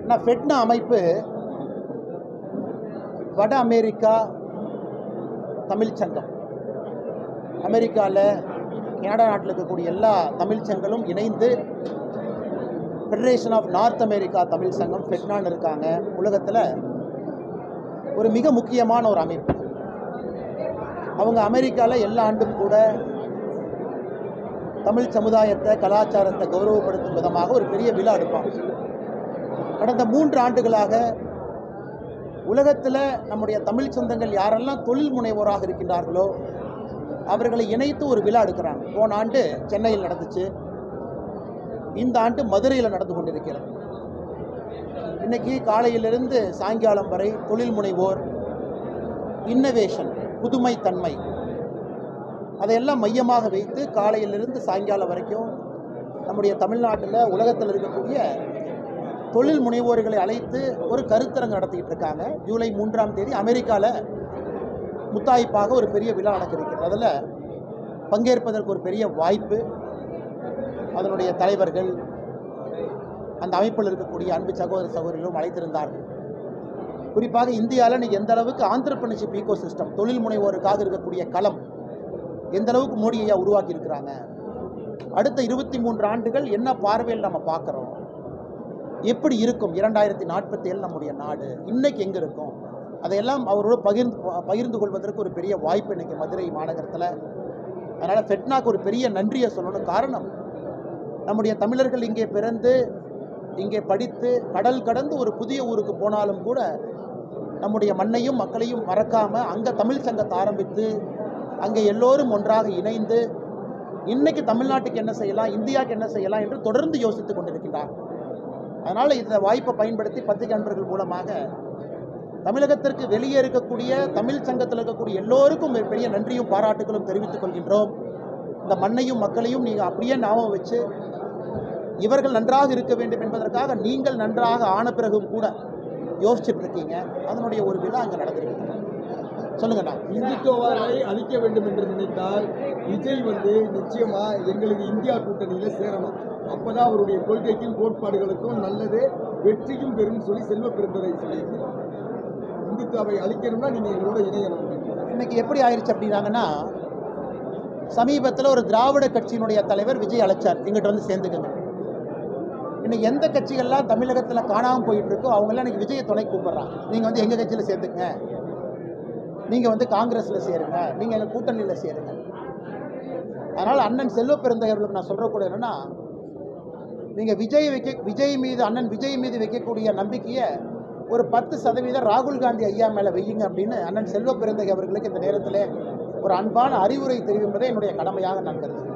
ஆனால் ஃபெட்னா அமைப்பு வட அமெரிக்கா தமிழ் சங்கம், அமெரிக்காவில் கனடா நாட்டில் இருக்கக்கூடிய எல்லா தமிழ் சங்கங்களும் இணைந்து federation of North America Tamil Sangam ஃபெட்னான்னு இருக்காங்க. உலகத்தில் ஒரு மிக முக்கியமான ஒரு அமைப்பு. அவங்க அமெரிக்காவில் எல்லா ஆண்டும் கூட தமிழ் சமுதாயத்தை, கலாச்சாரத்தை கௌரவப்படுத்தும் விதமாக ஒரு பெரிய விழா எடுப்பாங்க. கடந்த 3 ஆண்டுகளாக உலகத்தில் நம்முடைய தமிழ் சொந்தங்கள் யாரெல்லாம் தொழில் முனைவோராக இருக்கின்றார்களோ அவர்களை இணைத்து ஒரு விழா எடுக்கிறாங்க. போன ஆண்டு சென்னையில் நடந்துச்சு, இந்த ஆண்டு மதுரையில் நடந்து கொண்டிருக்கிறது. இன்னைக்கு காலையிலிருந்து சாயங்காலம் வரை தொழில் முனைவோர், இன்னோவேஷன், புதுமைத்தன்மை, அதையெல்லாம் மையமாக வைத்து காலையிலிருந்து சாயங்காலம் வரைக்கும் நம்முடைய தமிழ்நாட்டில் உலகத்தில் இருக்கக்கூடிய தொழில் முனைவோர்களை அழைத்து ஒரு கருத்தரங்கு நடத்திக்கிட்டு இருக்காங்க. ஜூலை 3ஆம் தேதி அமெரிக்காவில் முத்தாய்ப்பாக ஒரு பெரிய விழா நடக்கிறது. அதில் பங்கேற்பதற்கு ஒரு பெரிய வாய்ப்பு. அதனுடைய தலைவர்கள், அந்த அமைப்பில் இருக்கக்கூடிய அன்பு சகோதர சகோதரிகளும் அழைத்திருந்தார்கள். குறிப்பாக இந்தியாவில் இன்றைக்கி எந்த அளவுக்கு ஆண்டர்பிரினர்ஷிப் ஈகோ சிஸ்டம், தொழில் முனைவோருக்காக இருக்கக்கூடிய களம் எந்த அளவுக்கு மோடி ஐயா உருவாக்கி இருக்கிறாங்க, அடுத்த 23 ஆண்டுகள் என்ன பார்வையில் நம்ம பார்க்குறோம், எப்படி இருக்கும் 2047 நம்முடைய நாடு, இன்னைக்கு எங்கே இருக்கும், அதையெல்லாம் அவரோடு பகிர்ந்து கொள்வதற்கு ஒரு பெரிய வாய்ப்பு இன்றைக்கி மதுரை மாநகரத்தில். அதனால் ஃபெட்னாக்கு ஒரு பெரிய நன்றியை சொல்லணும். காரணம், நம்முடைய தமிழர்கள் இங்கே பிறந்து இங்கே படித்து கடல் கடந்து ஒரு புதிய ஊருக்கு போனாலும் கூட நம்முடைய மண்ணையும் மக்களையும் மறக்காமல் அங்கே தமிழ் சங்கத்தை ஆரம்பித்து அங்கே எல்லோரும் ஒன்றாக இணைந்து இன்றைக்கி தமிழ்நாட்டுக்கு என்ன செய்யலாம், இந்தியாவுக்கு என்ன செய்யலாம் என்று தொடர்ந்து யோசித்து கொண்டிருக்கின்றார். அதனால் இந்த வாய்ப்பை பயன்படுத்தி பத்திரிகை நண்பர்கள் மூலமாக தமிழகத்திற்கு வெளியே இருக்கக்கூடிய தமிழ் சங்கத்தில் இருக்கக்கூடிய எல்லோருக்கும் பெரிய நன்றியும் பாராட்டுகளும் தெரிவித்துக் கொள்கின்றோம். இந்த மண்ணையும் மக்களையும் நீங்கள் அப்படியே ஞாபகம் வச்சு இவர்கள் நன்றாக இருக்க வேண்டும் என்பதற்காக நீங்கள் நன்றாக ஆன பிறகும் கூட யோசிச்சுட்டு இருக்கீங்க. அதனுடைய ஒரு விழா அங்கே நடந்திருக்கு. சொல்லுங்கண்ணா. இந்துத்துவாவை அழிக்க வேண்டும் என்று நினைத்தால் விஜய் நிச்சயமா எங்களுக்கு இந்தியா கூட்டணியில் சேரணும். அப்பதான் அவருடைய கொள்கைக்கும் கோட்பாடுகளுக்கும் நல்லது, வெற்றியும் பெறும் சொல்லி செல்வ பெருந்தரை சொல்லியிருக்கிறார். இந்துத்துவாவை அழிக்கணும்னா நீங்க எங்களோட இணையணும். இன்னைக்கு எப்படி ஆயிடுச்சு அப்படின்னாங்கன்னா, சமீபத்தில் ஒரு திராவிட கட்சியினுடைய தலைவர் விஜய் அழைச்சார், எங்கிட்ட வந்து சேர்ந்துக்கங்க. இன்னைக்கு எந்த கட்சிகள்லாம் தமிழகத்தில் காணாமல் போயிட்டு இருக்கோ அவங்கெல்லாம் இன்னைக்கு விஜயை துணை கூப்பிட்றாங்க. நீங்கள் எங்கள் கட்சியில் சேர்த்துக்குங்க, நீங்கள் காங்கிரஸில் சேருங்க, நீங்கள் எங்கள் கூட்டணியில் சேருங்க. அதனால் அண்ணன் செல்வ பெருந்தகையர்களுக்கு நான் சொல்கிற கூட என்னென்னா, நீங்கள் விஜய் மீது, அண்ணன் விஜய் மீது வைக்கக்கூடிய நம்பிக்கையை ஒரு 10% ராகுல் காந்தி ஐயா மேலே வையுங்க அப்படின்னு அண்ணன் செல்வ பெருந்தகை அவர்களுக்கு இந்த நேரத்தில் ஒரு அன்பான அறிவுரை தெரிவிப்பதே என்னுடைய கடமையாக நான் கருதுகிறேன்.